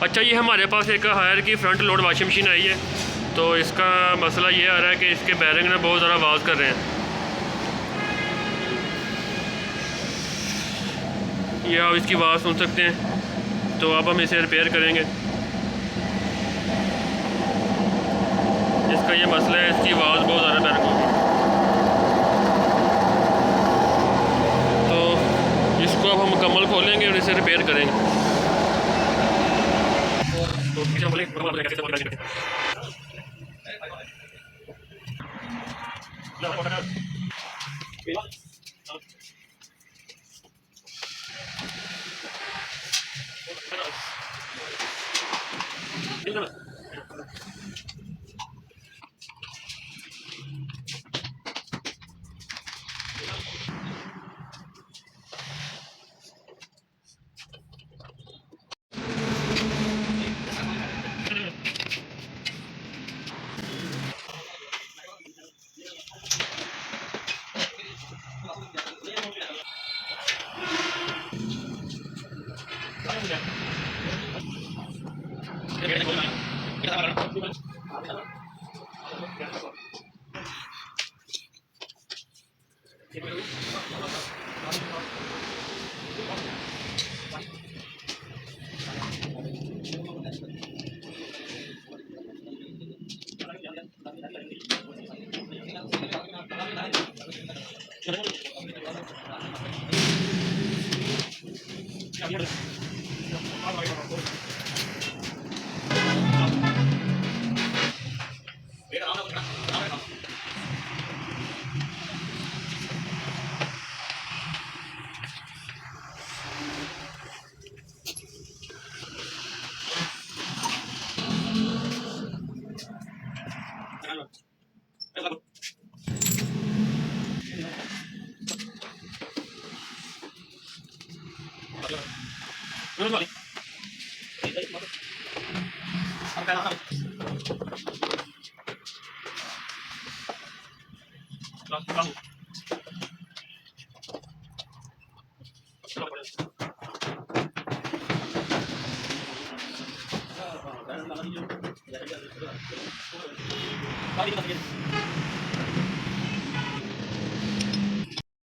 अच्छा, ये हमारे पास एक हायर की फ्रंट लोड वॉशिंग मशीन आई है, तो इसका मसला ये आ रहा है कि इसके बैरिंग ना बहुत ज़्यादा आवाज़ कर रहे हैं। ये आप इसकी आवाज़ सुन सकते हैं, तो अब हम इसे रिपेयर करेंगे। इसका ये मसला है, इसकी आवाज़ बहुत ज़्यादा बैरिंग होगी, तो इसको अब हम मुकम्मल खोलेंगे और इसे रिपेयर करेंगे।